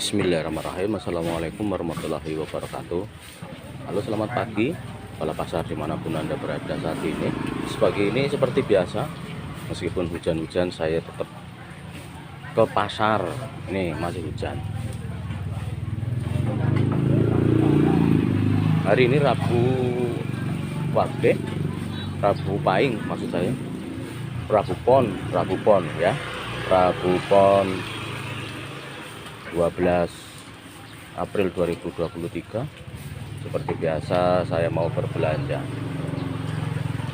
Bismillahirrahmanirrahim. Assalamualaikum warahmatullahi wabarakatuh. Halo, selamat pagi kepala pasar dimanapun Anda berada saat ini. Pagi ini seperti biasa, meskipun hujan-hujan saya tetap ke pasar. Ini masih hujan. Hari ini Rabu Wage, Rabu Pahing maksud saya, Rabu Pon ya, Rabu Pon 12 April 2023. Seperti biasa saya mau berbelanja.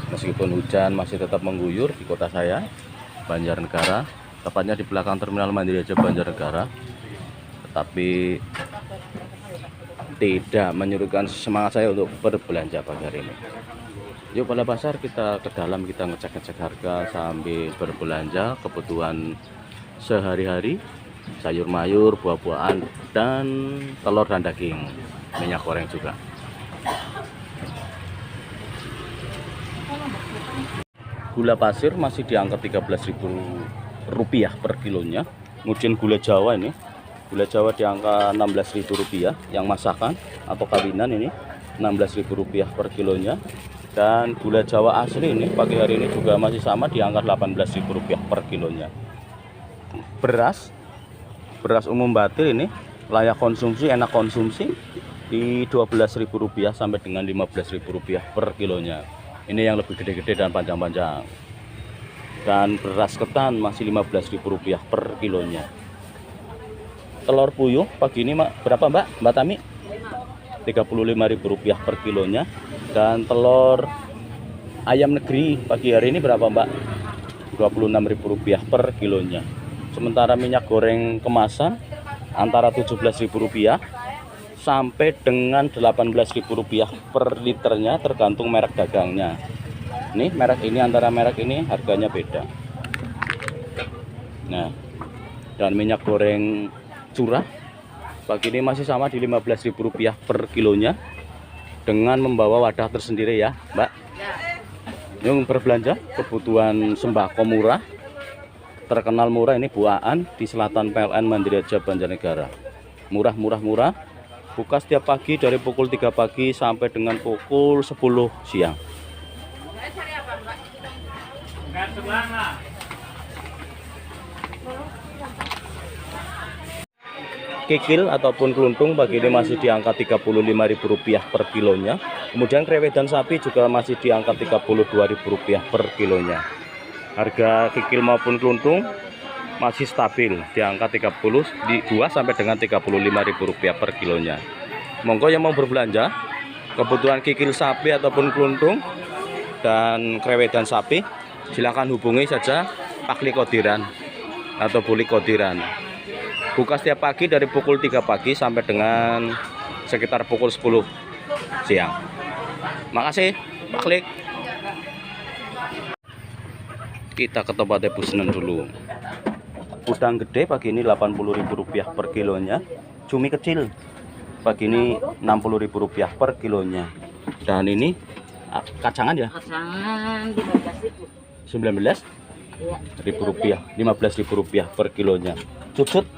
Meskipun hujan masih tetap mengguyur di kota saya, Banjarnegara, tepatnya di belakang Terminal Mandiri aja Banjarnegara, tetapi tidak menyurutkan semangat saya untuk berbelanja pagi hari ini. Yuk pada pasar kita ke dalam, kita ngecek-ngecek harga sambil berbelanja kebutuhan sehari-hari, sayur mayur, buah-buahan, dan telur dan daging, minyak goreng juga. Gula pasir masih di angka Rp13.000 per kilonya. Kemudian gula Jawa ini, gula Jawa di angka Rp16.000 yang masakan atau kawinan ini, Rp16.000 per kilonya. Dan gula Jawa asli ini pagi hari ini juga masih sama di angka Rp18.000 per kilonya. Beras umum batil ini layak konsumsi, enak konsumsi, di Rp12.000 sampai dengan Rp15.000 per kilonya. Ini yang lebih gede-gede dan panjang-panjang. Dan beras ketan masih Rp15.000 per kilonya. Telur puyuh pagi ini berapa Mbak Tami? Rp35.000 per kilonya. Dan telur ayam negeri pagi hari ini berapa Mbak? Rp26.000 per kilonya. Sementara minyak goreng kemasan antara Rp17.000 sampai dengan Rp18.000 per liternya, tergantung merek dagangnya. Nih merek ini, antara merek ini harganya beda. Nah, dan minyak goreng curah pagi ini masih sama di Rp15.000 per kilonya, dengan membawa wadah tersendiri ya Mbak. Yang berbelanja kebutuhan sembako murah, terkenal murah ini buahan di selatan PLN Mandiri Aja Banjarnegara. Murah. Buka setiap pagi dari pukul 3 pagi sampai dengan pukul 10 siang. Kikil ataupun keluntung pagi ini masih di angka Rp35.000 per kilonya. Kemudian krewetan sapi juga masih di angka Rp32.000 per kilonya. Harga kikil maupun keluntung masih stabil di angka 32 sampai dengan Rp35.000 per kilonya. Monggo yang mau berbelanja kebutuhan kikil sapi ataupun keluntung dan krewetan sapi, silakan hubungi saja Pakli Kodiran atau Buli Kodiran. Buka setiap pagi dari pukul 3 pagi sampai dengan sekitar pukul 10 siang. Makasih Pakli. Kita ke tempatnya Bu Senen dulu. Udang gede pagi ini Rp80.000 per kilonya. Cumi kecil pagi ini Rp60.000 per kilonya. Dan ini kacangan ya? Kacangan Rp19.000. Rp15.000 per kilonya. Cucut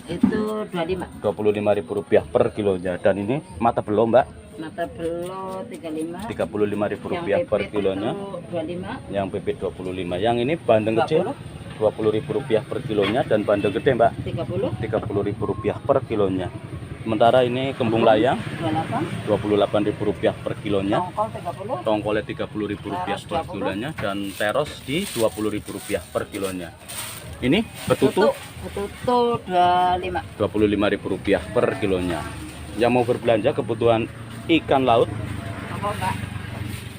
itu Rp25.000 per kilonya. Dan ini mata belum Mbak? Mata belum Rp35.000 per kilonya. 25. Yang PP 25. Yang ini bandeng kecil Rp20.000 per kilonya, dan bandeng gede Mbak Rp30.000 per kilonya. Sementara ini kembung layang Rp28.000 per kilonya. Tongkolnya Rp30.000 per kilonya, dan teros di Rp20.000 per kilonya. Ini betutu Rp25.000 per kilonya. Yang mau berbelanja kebutuhan ikan laut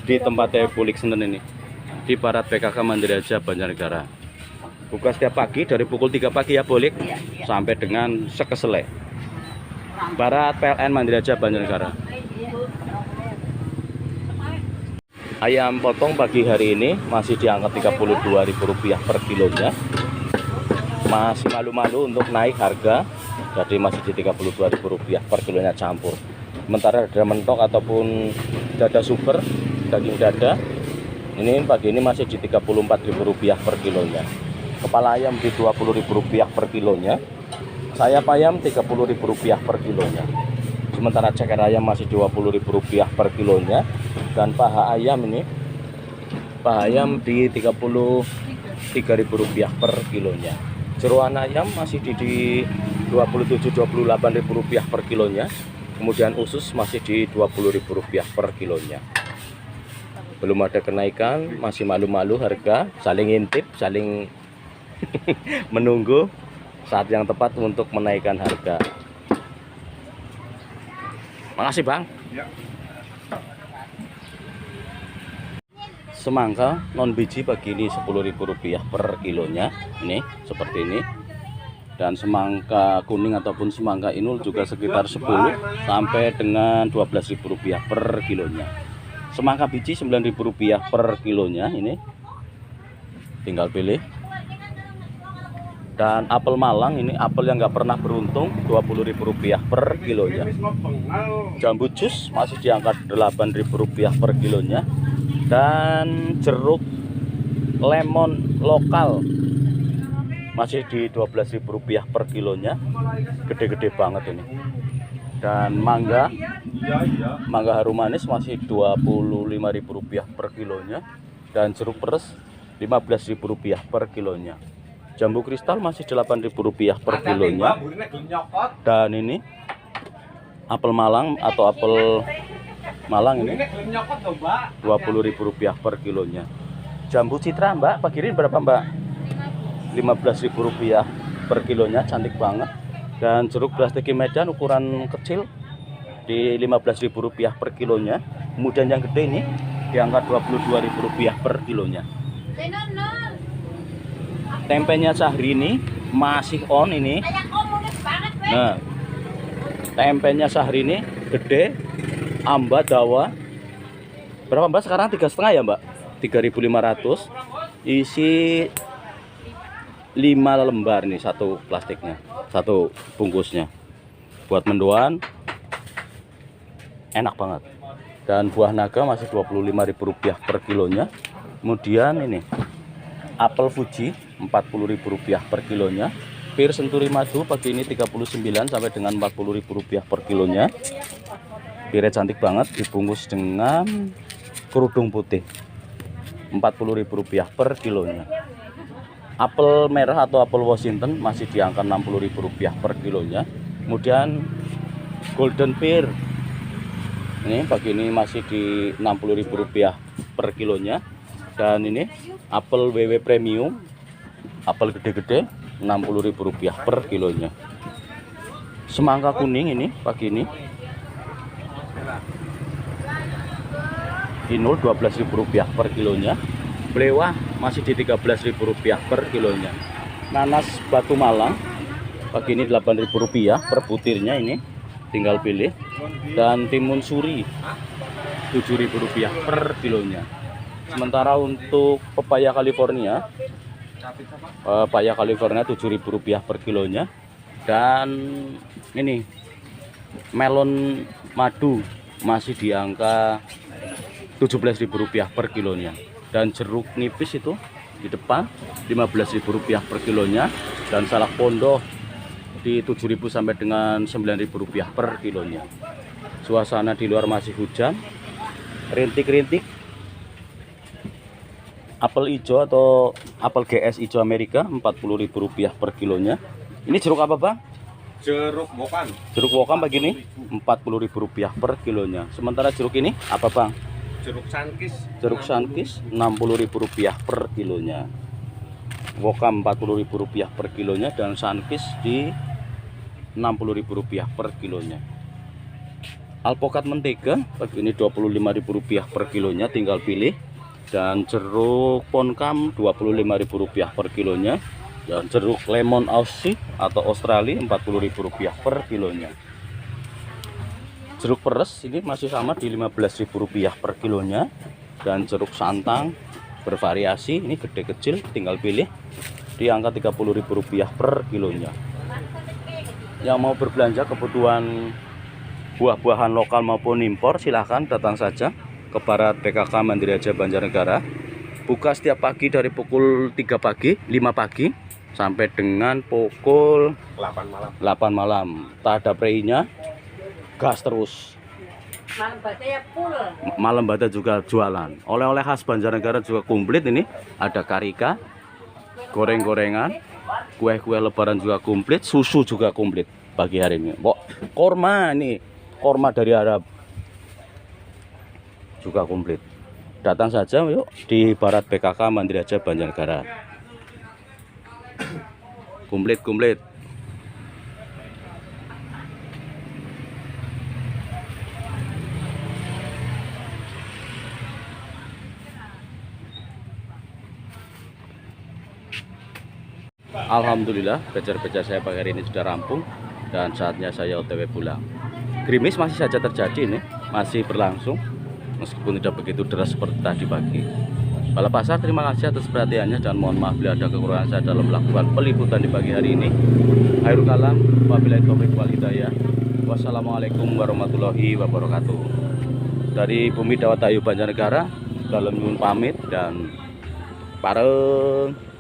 di tempatnya Bulik Senen ini, di Barat PKK Mandiri Aja Banjarnegara. Buka setiap pagi dari pukul 3 pagi ya Bulik, sampai dengan sekesele. Barat PLN Mandiri Aja Banjarnegara. Ayam potong pagi hari ini masih di angka Rp32.000 per kilonya. Masih malu-malu untuk naik harga, jadi masih di Rp32.000 per kilonya campur. Sementara dada mentok ataupun dada super, daging dada, ini pagi ini masih di Rp34.000 per kilonya. Kepala ayam di Rp20.000 per kilonya. Sayap ayam Rp30.000 per kilonya. Sementara ceker ayam masih Rp20.000 per kilonya. Dan paha ayam ini, paha ayam di Rp33.000 per kilonya. Jeroan ayam masih di Rp27.000-28.000 per kilonya. Kemudian usus masih di Rp20.000 per kilonya. Belum ada kenaikan, masih malu-malu harga, saling intip, saling menunggu saat yang tepat untuk menaikkan harga. Makasih Bang. Ya. Semangka non biji pagi ini Rp10.000 per kilonya, ini seperti ini. Dan semangka kuning ataupun semangka inul juga sekitar 10 sampai dengan Rp12.000 per kilonya. Semangka biji Rp9.000 per kilonya, ini tinggal pilih. Dan apel Malang ini apel yang nggak pernah beruntung Rp20.000 per kilonya. Jambu jus masih di angka Rp8.000 per kilonya. Dan jeruk lemon lokal masih di Rp12.000 per kilonya. Gede-gede banget ini. Dan mangga harum manis masih Rp25.000 per kilonya. Dan jeruk peres Rp15.000 per kilonya. Jambu kristal masih Rp8.000 per kilonya. Dan ini apel Malang atau apel Malang ini Rp20.000 per kilonya. Jambu citra Mbak, pagi ini berapa Mbak? Rp15.000 per kilonya, cantik banget. Dan jeruk plastik Medan ukuran kecil di Rp15.000 per kilonya. Kemudian yang gede ini di angka Rp22.000 per kilonya. Tempenya Syahrini masih on ini. Nah, tempenya Syahrini gede, amba dawa. Berapa Mbak sekarang? 3,5 ya Mbak? 3.500. Isi 5 lembar nih satu plastiknya, satu bungkusnya. Buat mendoan enak banget. Dan buah naga masih Rp25.000 per kilonya. Kemudian ini apel Fuji Rp40.000 per kilonya. Pir Senturi Madu pagi ini 39 sampai dengan Rp40.000 per kilonya. Pirnya cantik banget, dibungkus dengan kerudung putih. Rp40.000 per kilonya. Apel merah atau apel Washington masih di angka Rp60.000 per kilonya. Kemudian golden pear ini pagi ini masih di Rp60.000 per kilonya. Dan ini apel WW premium, apel gede-gede Rp60.000 per kilonya. Semangka kuning ini pagi ini inul Rp12.000 per kilonya. Belewah masih di Rp13.000 per kilonya. Nanas batu Malang pagi ini Rp8.000 per butirnya, ini tinggal pilih. Dan timun suri Rp7.000 per kilonya. Sementara untuk pepaya California Rp7.000 per kilonya. Dan ini melon madu masih di angka Rp17.000 per kilonya. Dan jeruk nipis itu di depan Rp15.000 per kilonya. Dan salak pondok di Rp7.000 sampai dengan Rp9.000 per kilonya. Suasana di luar masih hujan, rintik-rintik. Apel hijau atau apel GS hijau Amerika Rp40.000 per kilonya. Ini jeruk apa Bang? Jeruk wokan. Jeruk wokan pagi ini Rp40.000 per kilonya. Sementara jeruk ini apa Bang? Jeruk sankis. Jeruk sankis Rp60.000 per kilonya. Wokan Rp40.000 per kilonya. Dan sankis di Rp60.000 per kilonya. Alpokat mentega pagi ini Rp25.000 per kilonya, tinggal pilih. Dan jeruk ponkam Rp25.000 per kilonya. Dan jeruk lemon Aussie atau Australia Rp40.000 per kilonya. Jeruk peres ini masih sama di Rp15.000 per kilonya. Dan jeruk santang bervariasi, ini gede kecil tinggal pilih, di angka Rp30.000 per kilonya. Yang mau berbelanja kebutuhan buah-buahan lokal maupun impor, silahkan datang saja ke Barat PKK Mandiri Aja Banjarnegara. Buka setiap pagi dari pukul 3 pagi, 5 pagi sampai dengan pukul 8 malam. 8 malam. Tak ada prei-nya, gas terus. Malam bata ya full. Malam bata juga jualan. Oleh-oleh khas Banjarnegara juga komplit ini. Ada karika, goreng-gorengan, kue-kue lebaran juga komplit, susu juga komplit pagi hari ini. Korma nih, korma dari Arab juga komplit. Datang saja yuk di Barat PKK Mandiri Aja Banjarnegara. Komplit. Alhamdulillah, becer-becer saya pagi hari ini sudah rampung dan saatnya saya OTW pulang. Gerimis masih saja terjadi nih, masih berlangsung meskipun tidak begitu deras seperti tadi pagi. Balap Pasar, terima kasih atas perhatiannya dan mohon maaf bila ada kekurangan saya dalam melakukan peliputan di pagi hari ini. Hairul kalam, wabillahi taufiq wal hidayah. Wassalamualaikum warahmatullahi wabarakatuh. Dari Bumi Dawat Ayu Banjarnegara, dalam nyuwun pamit dan pareng.